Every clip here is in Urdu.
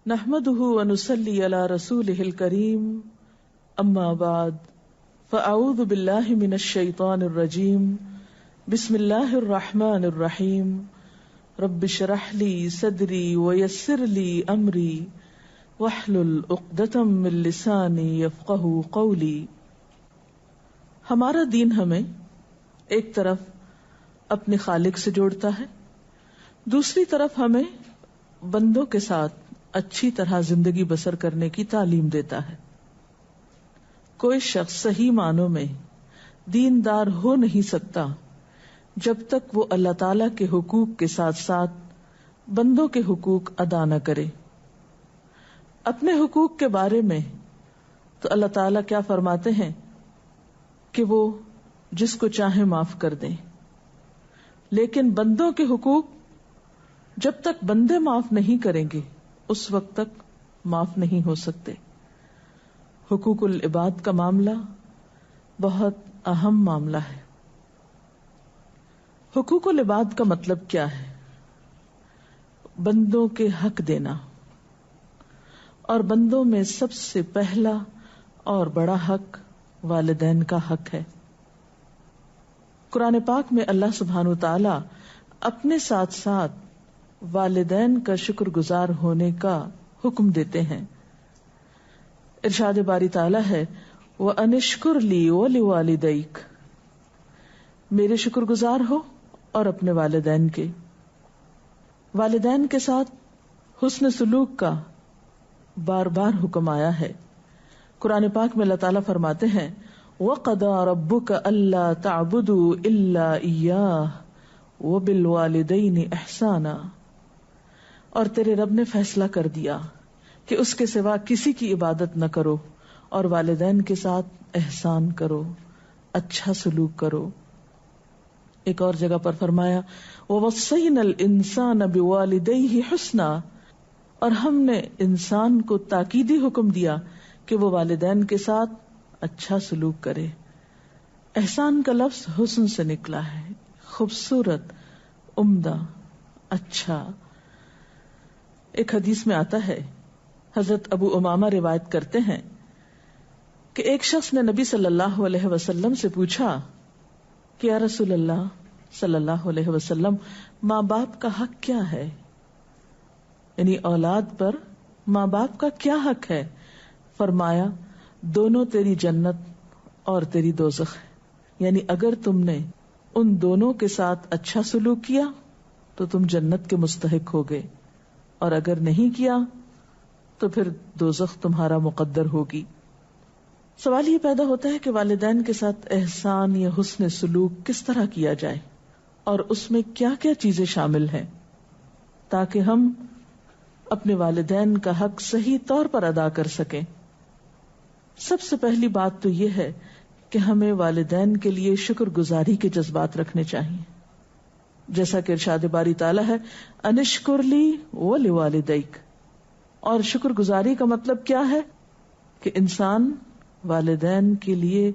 نحمده ونصلي على رسوله الكريم اما بعد فاعوذ بالله من الشيطان الرجيم بسم الله الرحمن الرحيم رب اشرح لي صدري ويسر لي امري واحلل عقدة من لساني يفقهوا قولي. ہمارا دین ہمیں ایک طرف اپنے خالق سے جوڑتا ہے، دوسری طرف ہمیں بندوں کے ساتھ اچھی طرح زندگی بسر کرنے کی تعلیم دیتا ہے. کوئی شخص صحیح معنوں میں دیندار ہو نہیں سکتا جب تک وہ اللہ تعالی کے حقوق کے ساتھ ساتھ بندوں کے حقوق ادا نہ کرے. اپنے حقوق کے بارے میں تو اللہ تعالیٰ کیا فرماتے ہیں کہ وہ جس کو چاہے معاف کر دیں، لیکن بندوں کے حقوق جب تک بندے معاف نہیں کریں گے اس وقت تک معاف نہیں ہو سکتے. حقوق العباد کا معاملہ بہت اہم معاملہ ہے. حقوق العباد کا مطلب کیا ہے؟ بندوں کے حق دینا، اور بندوں میں سب سے پہلا اور بڑا حق والدین کا حق ہے. قرآن پاک میں اللہ سبحانہ وتعالی اپنے ساتھ ساتھ والدین کا شکر گزار ہونے کا حکم دیتے ہیں. ارشاد باری تعالی ہے وَأَنِ اشْكُرْ لِي وَلِوَالِدَيْكَ، میرے شکر گزار ہو اور اپنے والدین کے. والدین کے ساتھ حسن سلوک کا بار بار حکم آیا ہے. قرآن پاک میں اللہ تعالیٰ فرماتے ہیں وَقَضَىٰ رَبُّكَ أَلَّا تَعْبُدُوا إِلَّا إِيَّاهُ وَبِالْوَالِدَيْنِ إِحْسَانًا، اور تیرے رب نے فیصلہ کر دیا کہ اس کے سوا کسی کی عبادت نہ کرو اور والدین کے ساتھ احسان کرو، اچھا سلوک کرو. ایک اور جگہ پر فرمایا وَوَصَّيْنَا الْإِنسَانَ بِوَالِدَيْهِ حُسْنًا، اور ہم نے انسان کو تاکیدی حکم دیا کہ وہ والدین کے ساتھ اچھا سلوک کرے. احسان کا لفظ حسن سے نکلا ہے، خوبصورت، عمدہ، اچھا. ایک حدیث میں آتا ہے، حضرت ابو امامہ روایت کرتے ہیں کہ ایک شخص نے نبی صلی اللہ علیہ وسلم سے پوچھا کہ یا رسول اللہ صلی اللہ علیہ وسلم، ماں باپ کا حق کیا ہے؟ یعنی اولاد پر ماں باپ کا کیا حق ہے؟ فرمایا دونوں تیری جنت اور تیری دوزخ ہے. یعنی اگر تم نے ان دونوں کے ساتھ اچھا سلوک کیا تو تم جنت کے مستحق ہوگے، اور اگر نہیں کیا تو پھر دوزخ تمہارا مقدر ہوگی. سوال یہ پیدا ہوتا ہے کہ والدین کے ساتھ احسان یا حسن سلوک کس طرح کیا جائے، اور اس میں کیا کیا چیزیں شامل ہیں تاکہ ہم اپنے والدین کا حق صحیح طور پر ادا کر سکیں. سب سے پہلی بات تو یہ ہے کہ ہمیں والدین کے لیے شکر گزاری کے جذبات رکھنے چاہیے، جیسا کہ ارشاد باری تعالیٰ ہے اَنِ اشْكُرْ لِي وَلِوَالِدَيْكَ. اور شکر گزاری کا مطلب کیا ہے کہ انسان والدین کے لیے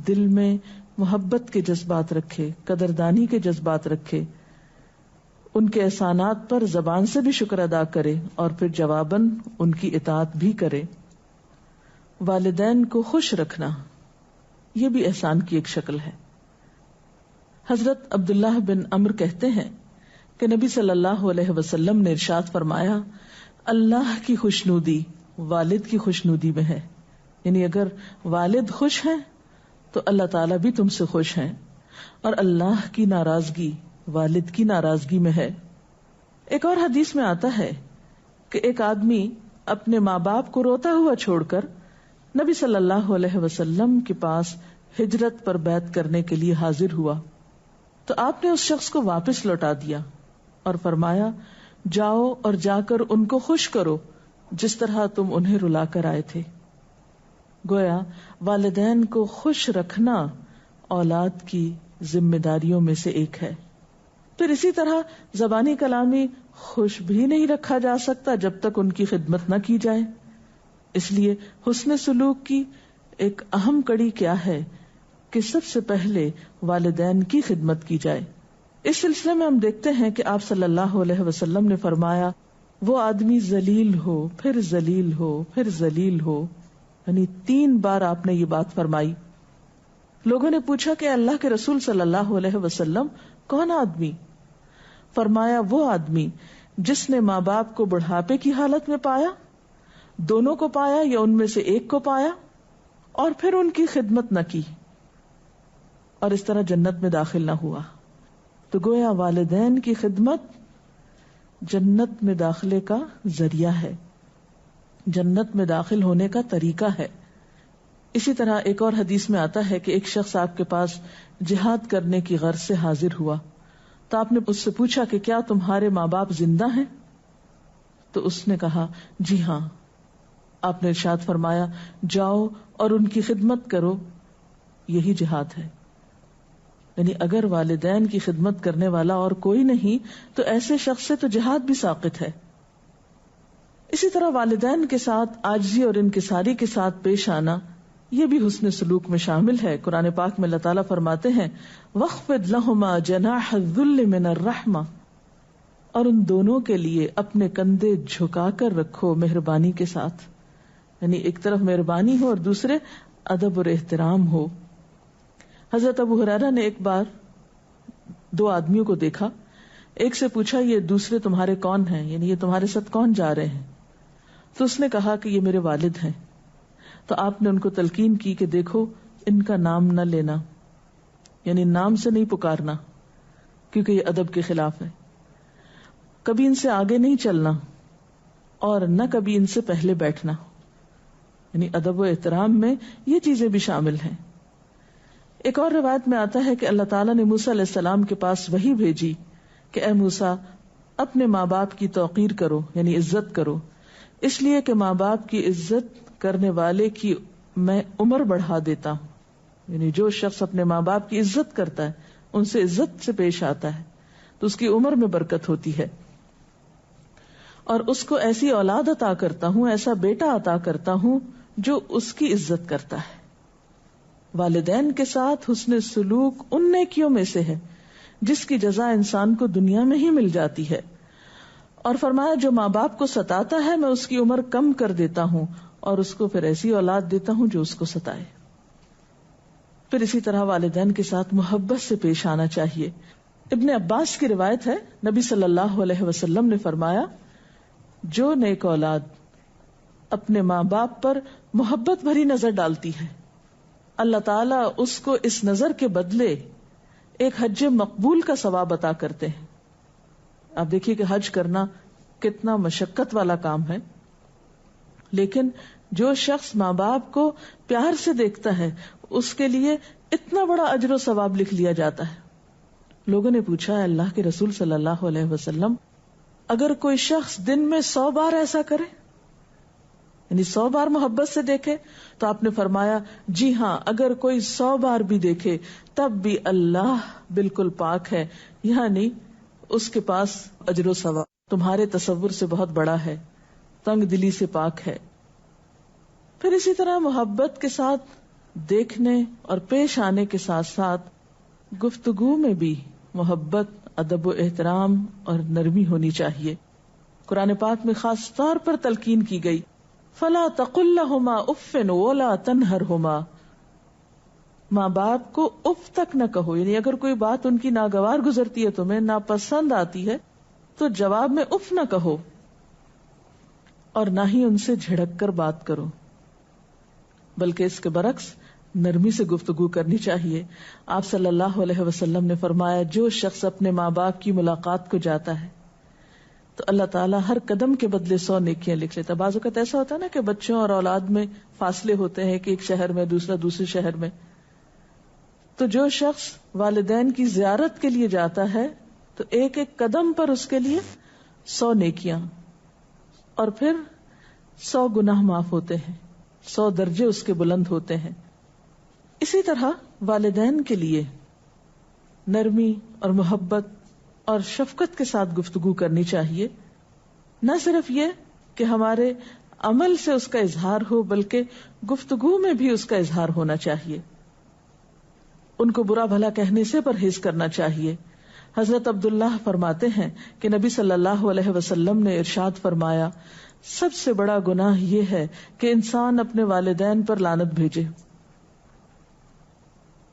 دل میں محبت کے جذبات رکھے، قدردانی کے جذبات رکھے، ان کے احسانات پر زبان سے بھی شکر ادا کرے اور پھر جواباً ان کی اطاعت بھی کرے. والدین کو خوش رکھنا یہ بھی احسان کی ایک شکل ہے. حضرت عبداللہ بن عمر کہتے ہیں کہ نبی صلی اللہ علیہ وسلم نے ارشاد فرمایا اللہ کی خوشنودی والد کی خوشنودی میں ہے. یعنی اگر والد خوش ہیں تو اللہ تعالیٰ بھی تم سے خوش ہیں، اور اللہ کی ناراضگی والد کی ناراضگی میں ہے. ایک اور حدیث میں آتا ہے کہ ایک آدمی اپنے ماں باپ کو روتا ہوا چھوڑ کر نبی صلی اللہ علیہ وسلم کے پاس ہجرت پر بیعت کرنے کے لیے حاضر ہوا، تو آپ نے اس شخص کو واپس لوٹا دیا اور فرمایا جاؤ اور جا کر ان کو خوش کرو جس طرح تم انہیں رلا کر آئے تھے. گویا والدین کو خوش رکھنا اولاد کی ذمہ داریوں میں سے ایک ہے. پھر اسی طرح زبانی کلامی خوش بھی نہیں رکھا جا سکتا جب تک ان کی خدمت نہ کی جائے. اس لیے حسن سلوک کی ایک اہم کڑی کیا ہے کہ سب سے پہلے والدین کی خدمت کی جائے. اس سلسلے میں ہم دیکھتے ہیں کہ آپ صلی اللہ علیہ وسلم نے فرمایا وہ آدمی ذلیل ہو پھر ذلیل ہو پھر ذلیل ہو، یعنی 3 بار آپ نے یہ بات فرمائی. لوگوں نے پوچھا کہ اللہ کے رسول صلی اللہ علیہ وسلم کون آدمی؟ فرمایا وہ آدمی جس نے ماں باپ کو بڑھاپے کی حالت میں پایا، دونوں کو پایا یا ان میں سے ایک کو پایا، اور پھر ان کی خدمت نہ کی اور اس طرح جنت میں داخل نہ ہوا. تو گویا والدین کی خدمت جنت میں داخلے کا ذریعہ ہے، جنت میں داخل ہونے کا طریقہ ہے. اسی طرح ایک اور حدیث میں آتا ہے کہ ایک شخص آپ کے پاس جہاد کرنے کی غرض سے حاضر ہوا تو آپ نے اس سے پوچھا کہ کیا تمہارے ماں باپ زندہ ہیں؟ تو اس نے کہا جی ہاں. آپ نے ارشاد فرمایا جاؤ اور ان کی خدمت کرو، یہی جہاد ہے. یعنی اگر والدین کی خدمت کرنے والا اور کوئی نہیں تو ایسے شخص سے تو جہاد بھی ساقط ہے. اسی طرح والدین کے ساتھ عاجزی اور انکساری کے ساتھ پیش آنا یہ بھی حسن سلوک میں شامل ہے. قرآن پاک میں اللہ تعالیٰ فرماتے ہیں وَاخْفِضْ لَهُمَا جَنَاحَ الذُّلِّ مِنَ الرَّحْمَةِ، اور ان دونوں کے لیے اپنے کندھے جھکا کر رکھو مہربانی کے ساتھ. یعنی ایک طرف مہربانی ہو اور دوسرے ادب اور احترام ہو. حضرت ابو ہریرہ نے ایک بار 2 آدمیوں کو دیکھا، ایک سے پوچھا یہ دوسرے تمہارے کون ہیں، یعنی یہ تمہارے ساتھ کون جا رہے ہیں؟ تو اس نے کہا کہ یہ میرے والد ہیں. تو آپ نے ان کو تلقین کی کہ دیکھو ان کا نام نہ لینا، یعنی نام سے نہیں پکارنا کیونکہ یہ ادب کے خلاف ہے. کبھی ان سے آگے نہیں چلنا اور نہ کبھی ان سے پہلے بیٹھنا، یعنی ادب و احترام میں یہ چیزیں بھی شامل ہیں. ایک اور روایت میں آتا ہے کہ اللہ تعالیٰ نے موسیٰ علیہ السلام کے پاس وحی بھیجی کہ اے موسیٰ اپنے ماں باپ کی توقیر کرو، یعنی عزت کرو، اس لیے کہ ماں باپ کی عزت کرنے والے کی میں عمر بڑھا دیتا ہوں. یعنی جو شخص اپنے ماں باپ کی عزت کرتا ہے، ان سے عزت سے پیش آتا ہے تو اس کی عمر میں برکت ہوتی ہے، اور اس کو ایسی اولاد عطا کرتا ہوں، ایسا بیٹا عطا کرتا ہوں جو اس کی عزت کرتا ہے. والدین کے ساتھ حسن سلوک ان نیکیوں میں سے ہے جس کی جزا انسان کو دنیا میں ہی مل جاتی ہے. اور فرمایا جو ماں باپ کو ستاتا ہے میں اس کی عمر کم کر دیتا ہوں اور اس کو پھر ایسی اولاد دیتا ہوں جو اس کو ستائے. پھر اسی طرح والدین کے ساتھ محبت سے پیش آنا چاہیے. ابن عباس کی روایت ہے نبی صلی اللہ علیہ وسلم نے فرمایا جو نیک اولاد اپنے ماں باپ پر محبت بھری نظر ڈالتی ہے اللہ تعالیٰ اس کو اس نظر کے بدلے ایک حج مقبول کا ثواب عطا کرتے ہیں. آپ دیکھیے کہ حج کرنا کتنا مشقت والا کام ہے، لیکن جو شخص ماں باپ کو پیار سے دیکھتا ہے اس کے لیے اتنا بڑا اجر و ثواب لکھ لیا جاتا ہے. لوگوں نے پوچھا اللہ کے رسول صلی اللہ علیہ وسلم اگر کوئی شخص دن میں 100 بار ایسا کرے، یعنی 100 بار محبت سے دیکھے، تو آپ نے فرمایا جی ہاں اگر کوئی 100 بار بھی دیکھے تب بھی اللہ بالکل پاک ہے، یعنی اس کے پاس اجر و ثواب تمہارے تصور سے بہت بڑا ہے، تنگ دلی سے پاک ہے. پھر اسی طرح محبت کے ساتھ دیکھنے اور پیش آنے کے ساتھ ساتھ گفتگو میں بھی محبت، ادب و احترام اور نرمی ہونی چاہیے. قرآن پاک میں خاص طور پر تلقین کی گئی فلا تقل لهما اف ولا تنهرهما، ماں باپ کو اف تک نہ کہو، یعنی اگر کوئی بات ان کی ناگوار گزرتی ہے، تمہیں ناپسند آتی ہے تو جواب میں اف نہ کہو، اور نہ ہی ان سے جھڑک کر بات کرو، بلکہ اس کے برعکس نرمی سے گفتگو کرنی چاہیے. آپ صلی اللہ علیہ وسلم نے فرمایا جو شخص اپنے ماں باپ کی ملاقات کو جاتا ہے تو اللہ تعالیٰ ہر قدم کے بدلے 100 نیکیاں لکھ لیتا. بعض اوقات ایسا ہوتا ہے نا کہ بچوں اور اولاد میں فاصلے ہوتے ہیں کہ ایک شہر میں دوسرا دوسرے شہر میں، تو جو شخص والدین کی زیارت کے لیے جاتا ہے تو ایک ایک قدم پر اس کے لیے 100 نیکیاں اور پھر 100 گناہ معاف ہوتے ہیں، 100 درجے اس کے بلند ہوتے ہیں. اسی طرح والدین کے لیے نرمی اور محبت اور شفقت کے ساتھ گفتگو کرنی چاہیے. نہ صرف یہ کہ ہمارے عمل سے اس کا اظہار ہو بلکہ گفتگو میں بھی اس کا اظہار ہونا چاہیے. ان کو برا بھلا کہنے سے پرہیز کرنا چاہیے. حضرت عبداللہ فرماتے ہیں کہ نبی صلی اللہ علیہ وسلم نے ارشاد فرمایا، سب سے بڑا گناہ یہ ہے کہ انسان اپنے والدین پر لعنت بھیجے۔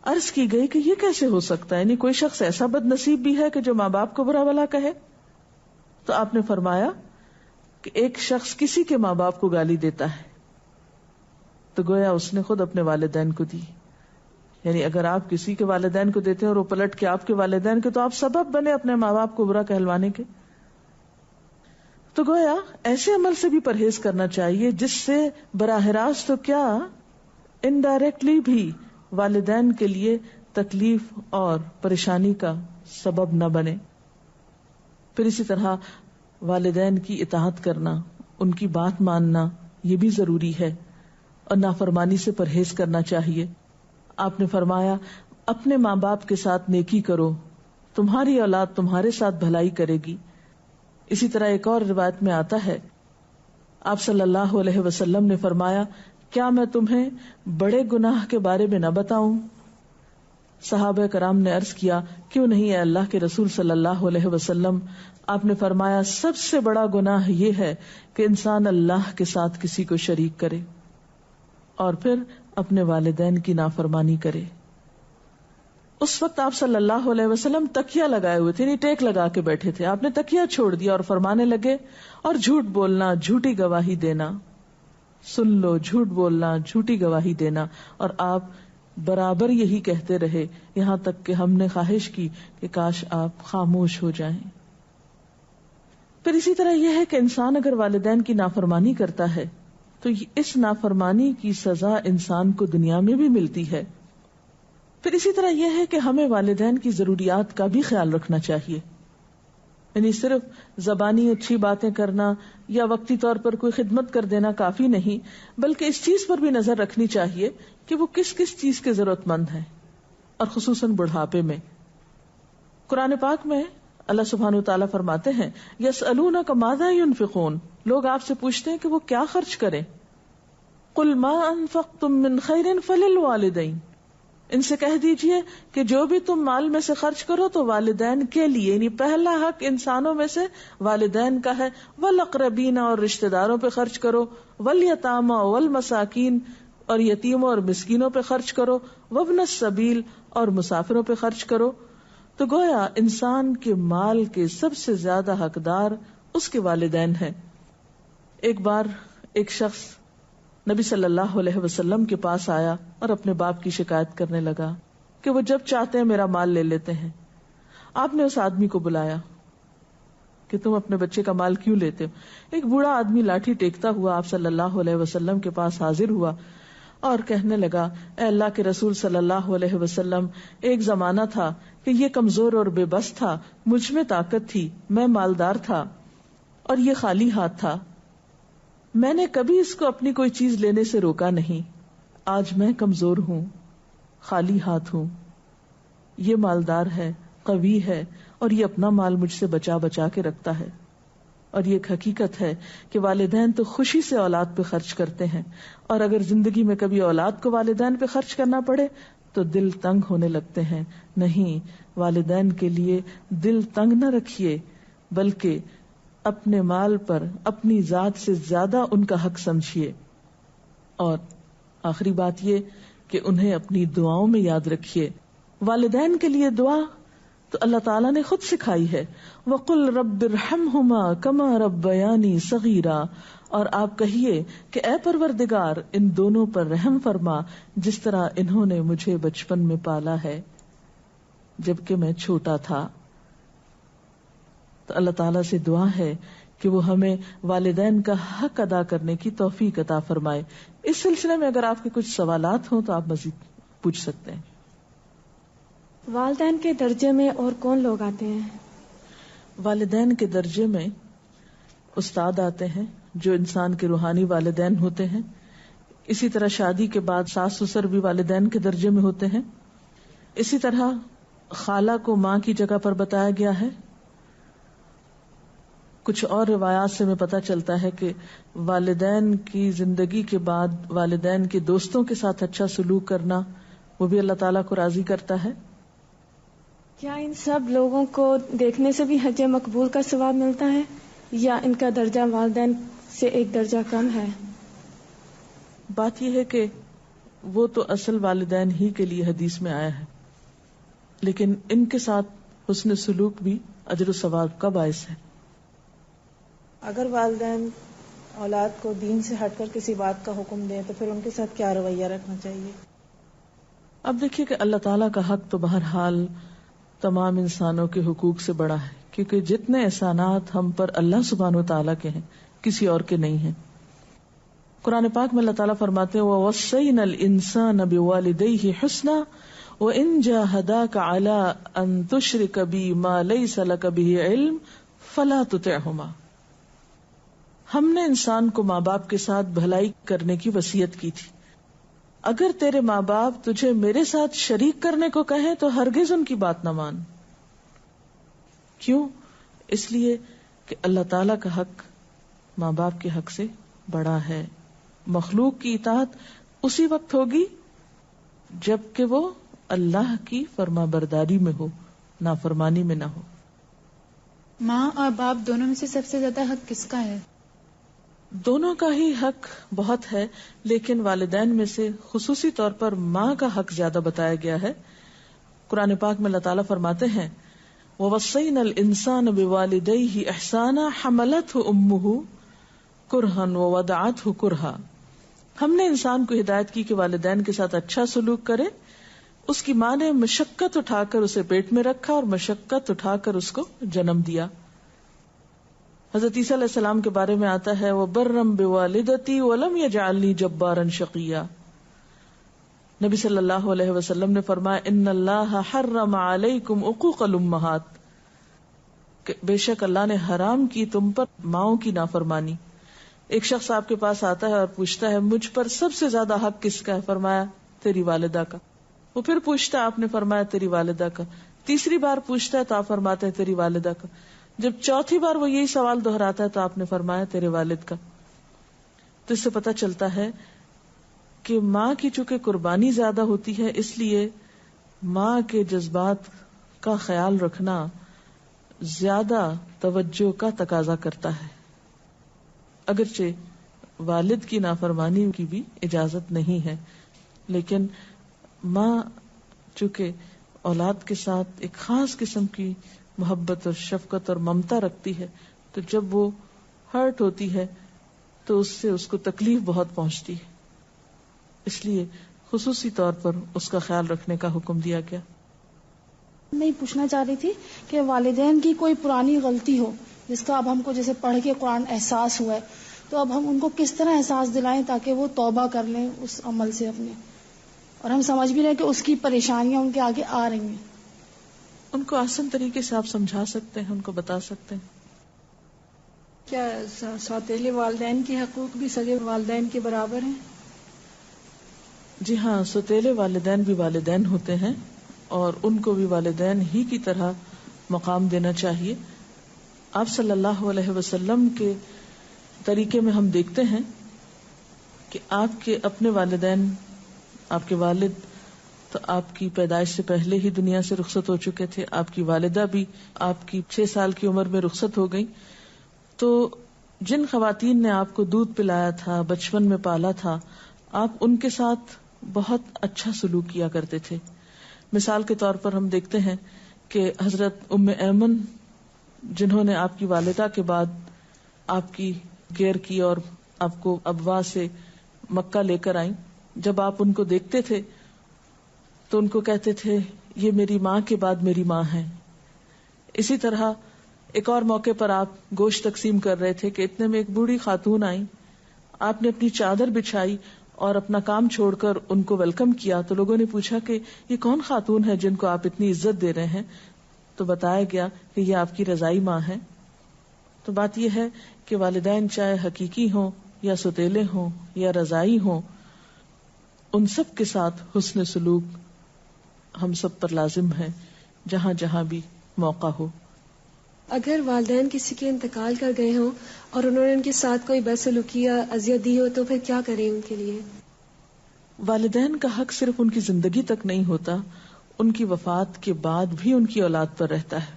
عرض کی گئی کہ یہ کیسے ہو سکتا ہے، یعنی کوئی شخص ایسا بد نصیب بھی ہے کہ جو ماں باپ کو برا بھلا کہے؟ تو آپ نے فرمایا کہ ایک شخص کسی کے ماں باپ کو گالی دیتا ہے تو گویا اس نے خود اپنے والدین کو دی، یعنی اگر آپ کسی کے والدین کو دیتے ہیں اور وہ پلٹ کے آپ کے والدین کے، تو آپ سبب بنے اپنے ماں باپ کو برا کہلوانے کے۔ تو گویا ایسے عمل سے بھی پرہیز کرنا چاہیے جس سے براہ راست تو کیا انڈائریکٹلی بھی والدین کے لیے تکلیف اور پریشانی کا سبب نہ بنے۔ پھر اسی طرح والدین کی اطاعت کرنا، ان کی بات ماننا، یہ بھی ضروری ہے، اور نافرمانی سے پرہیز کرنا چاہیے۔ آپ نے فرمایا اپنے ماں باپ کے ساتھ نیکی کرو، تمہاری اولاد تمہارے ساتھ بھلائی کرے گی۔ اسی طرح ایک اور روایت میں آتا ہے، آپ صلی اللہ علیہ وسلم نے فرمایا، کیا میں تمہیں بڑے گناہ کے بارے میں نہ بتاؤں؟ صحابہ کرام نے عرض کیا، کیوں نہیں اے اللہ کے رسول صلی اللہ علیہ وسلم؟ آپ نے فرمایا، سب سے بڑا گناہ یہ ہے کہ انسان اللہ کے ساتھ کسی کو شریک کرے اور پھر اپنے والدین کی نافرمانی کرے۔ اس وقت آپ صلی اللہ علیہ وسلم تکیہ لگائے ہوئے تھے، یعنی ٹیک لگا کے بیٹھے تھے۔ آپ نے تکیہ چھوڑ دیا اور فرمانے لگے، اور جھوٹ بولنا، جھوٹی گواہی دینا، سن لو، جھوٹ بولنا، جھوٹی گواہی دینا۔ اور آپ برابر یہی کہتے رہے یہاں تک کہ ہم نے خواہش کی کہ کاش آپ خاموش ہو جائیں۔ پھر اسی طرح یہ ہے کہ انسان اگر والدین کی نافرمانی کرتا ہے تو اس نافرمانی کی سزا انسان کو دنیا میں بھی ملتی ہے۔ پھر اسی طرح یہ ہے کہ ہمیں والدین کی ضروریات کا بھی خیال رکھنا چاہیے، یعنی صرف زبانی اچھی باتیں کرنا یا وقتی طور پر کوئی خدمت کر دینا کافی نہیں، بلکہ اس چیز پر بھی نظر رکھنی چاہیے کہ وہ کس کس چیز کے ضرورت مند ہیں، اور خصوصاً بڑھاپے میں۔ قرآن پاک میں اللہ سبحانہ وتعالیٰ فرماتے ہیں، یسألونک ماذا ينفقون، لوگ آپ سے پوچھتے ہیں کہ وہ کیا خرچ کریں۔ قل ما انفقتم من خیر فللوالدین، ان سے کہہ دیجئے کہ جو بھی تم مال میں سے خرچ کرو تو والدین کے لیے، یعنی پہلا حق انسانوں میں سے والدین کا ہے۔ والاقربین، اور رشتہ داروں پہ خرچ کرو۔ والیتامی والمساکین، اور یتیموں اور مسکینوں پہ خرچ کرو۔ وابن السبیل، اور مسافروں پہ خرچ کرو۔ تو گویا انسان کے مال کے سب سے زیادہ حقدار اس کے والدین ہیں۔ ایک بار ایک شخص نبی صلی اللہ علیہ وسلم کے پاس آیا اور اپنے باپ کی شکایت کرنے لگا کہ وہ جب چاہتے ہیں میرا مال لے لیتے ہیں۔ آپ نے اس آدمی کو بلایا کہ تم اپنے بچے کا مال کیوں لیتے ہو؟ ایک بوڑھا آدمی لاٹھی ٹیکتا ہوا آپ صلی اللہ علیہ وسلم کے پاس حاضر ہوا اور کہنے لگا، اے اللہ کے رسول صلی اللہ علیہ وسلم، ایک زمانہ تھا کہ یہ کمزور اور بے بس تھا، مجھ میں طاقت تھی، میں مالدار تھا اور یہ خالی ہاتھ تھا، میں نے کبھی اس کو اپنی کوئی چیز لینے سے روکا نہیں۔ آج میں کمزور ہوں، خالی ہاتھ ہوں، یہ مالدار ہے، قوی ہے، اور یہ اپنا مال مجھ سے بچا بچا کے رکھتا ہے۔ اور یہ ایک حقیقت ہے کہ والدین تو خوشی سے اولاد پہ خرچ کرتے ہیں، اور اگر زندگی میں کبھی اولاد کو والدین پہ خرچ کرنا پڑے تو دل تنگ ہونے لگتے ہیں۔ نہیں، والدین کے لیے دل تنگ نہ رکھیے، بلکہ اپنے مال پر اپنی ذات سے زیادہ ان کا حق سمجھیے۔ اور آخری بات یہ کہ انہیں اپنی دعاؤں میں یاد رکھیے۔ والدین کے لیے دعا تو اللہ تعالیٰ نے خود سکھائی ہے، وَقُلْ رَبِّ ارْحَمْهُمَا كَمَا رَبَّيَانِي صَغِيرًا، اور آپ کہیے کہ اے پروردگار ان دونوں پر رحم فرما جس طرح انہوں نے مجھے بچپن میں پالا ہے جبکہ میں چھوٹا تھا۔ تو اللہ تعالیٰ سے دعا ہے کہ وہ ہمیں والدین کا حق ادا کرنے کی توفیق عطا فرمائے۔ اس سلسلے میں اگر آپ کے کچھ سوالات ہوں تو آپ مزید پوچھ سکتے ہیں۔ والدین کے درجے میں اور کون لوگ آتے ہیں؟ والدین کے درجے میں استاد آتے ہیں جو انسان کے روحانی والدین ہوتے ہیں۔ اسی طرح شادی کے بعد ساس سسر بھی والدین کے درجے میں ہوتے ہیں۔ اسی طرح خالہ کو ماں کی جگہ پر بتایا گیا ہے۔ کچھ اور روایات سے میں پتہ چلتا ہے کہ والدین کی زندگی کے بعد والدین کے دوستوں کے ساتھ اچھا سلوک کرنا وہ بھی اللہ تعالیٰ کو راضی کرتا ہے۔ کیا ان سب لوگوں کو دیکھنے سے بھی حج مقبول کا ثواب ملتا ہے یا ان کا درجہ والدین سے ایک درجہ کم ہے؟ بات یہ ہے کہ وہ تو اصل والدین ہی کے لیے حدیث میں آیا ہے، لیکن ان کے ساتھ حسن سلوک بھی اجر و ثواب کا باعث ہے۔ اگر والدین اولاد کو دین سے ہٹ کر کسی بات کا حکم دیں تو پھر ان کے ساتھ کیا رویہ رکھنا چاہیے؟ اب دیکھیے کہ اللہ تعالیٰ کا حق تو بہرحال تمام انسانوں کے حقوق سے بڑا ہے، کیونکہ جتنے احسانات ہم پر اللہ سبحانہ وتعالیٰ کے ہیں کسی اور کے نہیں ہیں۔ قرآن پاک میں اللہ تعالیٰ فرماتے ہیں وَوَصَّيْنَا الْإِنسَانَ بِوَالِدَيْهِ حُسْنًا وَإِنْ جَاهَدَاكَ عَلَىٰ أَن تُشْرِكَ بِي مَا لَيْسَ لَكَ بِهِ عِلْمٌ فَلَا تُطِعْهُمَا۔ ہم نے انسان کو ماں باپ کے ساتھ بھلائی کرنے کی وصیت کی تھی، اگر تیرے ماں باپ تجھے میرے ساتھ شریک کرنے کو کہیں تو ہرگز ان کی بات نہ مان۔ کیوں؟ اس لیے کہ اللہ تعالیٰ کا حق ماں باپ کے حق سے بڑا ہے۔ مخلوق کی اطاعت اسی وقت ہوگی جب کہ وہ اللہ کی فرما برداری میں ہو، نافرمانی میں نہ ہو۔ ماں اور باپ دونوں میں سے سب سے زیادہ حق کس کا ہے؟ دونوں کا ہی حق بہت ہے، لیکن والدین میں سے خصوصی طور پر ماں کا حق زیادہ بتایا گیا ہے۔ قرآن پاک میں اللہ تعالیٰ فرماتے ہیں وَوَصَّيْنَا الْإِنسَانَ بِوَالِدَيْهِ إِحْسَانًا حَمَلَتْهُ أُمُّهُ كُرْهًا وَوَضَعَتْهُ كُرْهًا۔ ہم نے انسان کو ہدایت کی کہ والدین کے ساتھ اچھا سلوک کرے۔ اس کی ماں نے مشقت اٹھا کر اسے پیٹ میں رکھا اور مشقت اٹھا کر اس کو جنم دیا۔ حضرت عیسیٰ علیہ السلام کے بارے میں آتا ہے وَبَرًّا بِوَالِدَتِي وَلَمْ يَجْعَلْنِي جَبَّارًا شَقِيًّا۔ نبی صلی اللہ علیہ وسلم نے فرمایا ان اللہ حرم علیکم عقوق الامہات، کہ بے شک اللہ نے حرام کی تم پر ماؤں کی نافرمانی۔ ایک شخص آپ کے پاس آتا ہے اور پوچھتا ہے مجھ پر سب سے زیادہ حق کس کا ہے؟ فرمایا تیری والدہ کا۔ وہ پھر پوچھتا ہے، آپ نے فرمایا تیری والدہ کا۔ تیسری بار پوچھتا ہے تو آپ فرماتے ہیں تیری والدہ کا۔ جب چوتھی بار وہ یہی سوال دہراتا ہے تو آپ نے فرمایا تیرے والد کا۔ تو اس سے پتہ چلتا ہے کہ ماں کی چونکہ قربانی زیادہ ہوتی ہے، اس لیے ماں کے جذبات کا خیال رکھنا زیادہ توجہ کا تقاضا کرتا ہے۔ اگرچہ والد کی نافرمانی کی بھی اجازت نہیں ہے، لیکن ماں چونکہ اولاد کے ساتھ ایک خاص قسم کی محبت اور شفقت اور ممتا رکھتی ہے، تو جب وہ ہرٹ ہوتی ہے تو اس سے اس کو تکلیف بہت پہنچتی ہے، اس لیے خصوصی طور پر اس کا خیال رکھنے کا حکم دیا گیا۔ میں پوچھنا چاہ رہی تھی کہ والدین کی کوئی پرانی غلطی ہو جس کا اب ہم کو جیسے پڑھ کے قرآن احساس ہوا ہے، تو اب ہم ان کو کس طرح احساس دلائیں تاکہ وہ توبہ کر لیں اس عمل سے اپنے، اور ہم سمجھ بھی رہے کہ اس کی پریشانیاں ان کے آگے آ رہی ہیں۔ ان کو آسان طریقے سے آپ سمجھا سکتے ہیں، ان کو بتا سکتے ہیں۔ کیا سوتیلے والدین کے حقوق بھی سگے والدین کے برابر ہیں؟ جی ہاں، سوتیلے والدین بھی والدین ہوتے ہیں اور ان کو بھی والدین ہی کی طرح مقام دینا چاہیے۔ آپ صلی اللہ علیہ وسلم کے طریقے میں ہم دیکھتے ہیں کہ آپ کے اپنے والدین، آپ کے والد تو آپ کی پیدائش سے پہلے ہی دنیا سے رخصت ہو چکے تھے، آپ کی والدہ بھی آپ کی 6 سال کی عمر میں رخصت ہو گئی۔ تو جن خواتین نے آپ کو دودھ پلایا تھا، بچپن میں پالا تھا، آپ ان کے ساتھ بہت اچھا سلوک کیا کرتے تھے۔ مثال کے طور پر ہم دیکھتے ہیں کہ حضرت ام ایمن، جنہوں نے آپ کی والدہ کے بعد آپ کی کیئر کی اور آپ کو ابوا سے مکہ لے کر آئیں، جب آپ ان کو دیکھتے تھے تو ان کو کہتے تھے یہ میری ماں کے بعد میری ماں ہے۔ اسی طرح ایک اور موقع پر آپ گوشت تقسیم کر رہے تھے کہ اتنے میں ایک بوڑھی خاتون آئی، آپ نے اپنی چادر بچھائی اور اپنا کام چھوڑ کر ان کو ویلکم کیا۔ تو لوگوں نے پوچھا کہ یہ کون خاتون ہے جن کو آپ اتنی عزت دے رہے ہیں؟ تو بتایا گیا کہ یہ آپ کی رضائی ماں ہے۔ تو بات یہ ہے کہ والدین چاہے حقیقی ہوں یا سوتیلے ہوں یا رضائی ہوں، ان سب کے ساتھ حسن سلوک ہم سب پر لازم ہے، جہاں جہاں بھی موقع ہو۔ اگر والدین کسی کے انتقال کر گئے ہوں اور انہوں نے ان کے ساتھ کوئی بدسلوکی یا اذیت دی ہو تو پھر کیا کریں ان کے لیے؟ والدین کا حق صرف ان کی زندگی تک نہیں ہوتا، ان کی وفات کے بعد بھی ان کی اولاد پر رہتا ہے.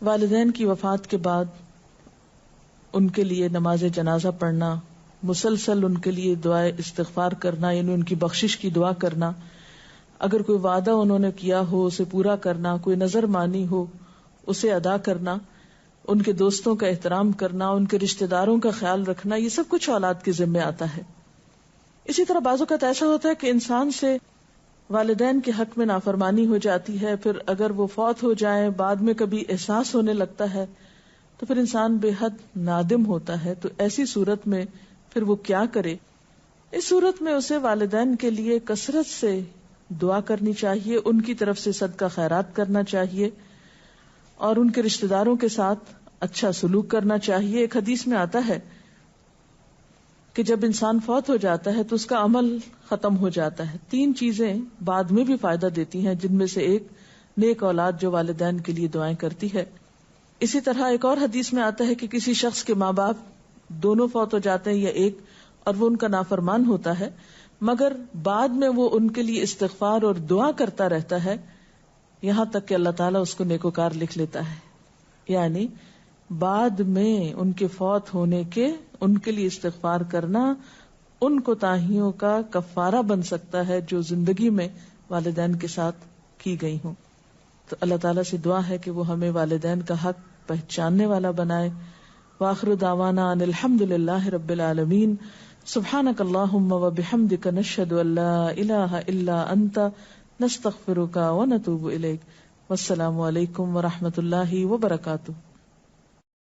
والدین کی وفات کے بعد ان کے لیے نماز جنازہ پڑھنا، مسلسل ان کے لیے دعائے استغفار کرنا، یعنی ان کی بخشش کی دعا کرنا، اگر کوئی وعدہ انہوں نے کیا ہو اسے پورا کرنا، کوئی نظر مانی ہو اسے ادا کرنا، ان کے دوستوں کا احترام کرنا، ان کے رشتہ داروں کا خیال رکھنا، یہ سب کچھ اولاد کے ذمہ آتا ہے. اسی طرح بعض اوقات ایسا ہوتا ہے کہ انسان سے والدین کے حق میں نافرمانی ہو جاتی ہے، پھر اگر وہ فوت ہو جائیں بعد میں کبھی احساس ہونے لگتا ہے تو پھر انسان بے حد نادم ہوتا ہے. تو ایسی صورت میں پھر وہ کیا کرے؟ اس صورت میں اسے والدین کے لیے کثرت سے دعا کرنی چاہیے، ان کی طرف سے صدقہ خیرات کرنا چاہیے اور ان کے رشتہ داروں کے ساتھ اچھا سلوک کرنا چاہیے. ایک حدیث میں آتا ہے کہ جب انسان فوت ہو جاتا ہے تو اس کا عمل ختم ہو جاتا ہے. 3 چیزیں بعد میں بھی فائدہ دیتی ہیں، جن میں سے ایک نیک اولاد جو والدین کے لیے دعائیں کرتی ہے. اسی طرح ایک اور حدیث میں آتا ہے کہ کسی شخص کے ماں باپ دونوں فوت ہو جاتے ہیں یا ایک، اور وہ ان کا نافرمان ہوتا ہے، مگر بعد میں وہ ان کے لیے استغفار اور دعا کرتا رہتا ہے یہاں تک کہ اللہ تعالیٰ اس کو نیکوکار لکھ لیتا ہے. یعنی بعد میں ان کے فوت ہونے کے ان کے لیے استغفار کرنا ان کوتاہیوں کا کفارہ بن سکتا ہے جو زندگی میں والدین کے ساتھ کی گئی ہوں. تو اللہ تعالیٰ سے دعا ہے کہ وہ ہمیں والدین کا حق پہچاننے والا بنائے. وآخر دعوانا ان الحمد للہ رب العالمین. سبحانک اللہم وبحمدک نشہد ان لا الہ الا انت نستغفرک ونتوب الیک. والسلام علیکم ورحمۃ اللہ وبرکاتہ.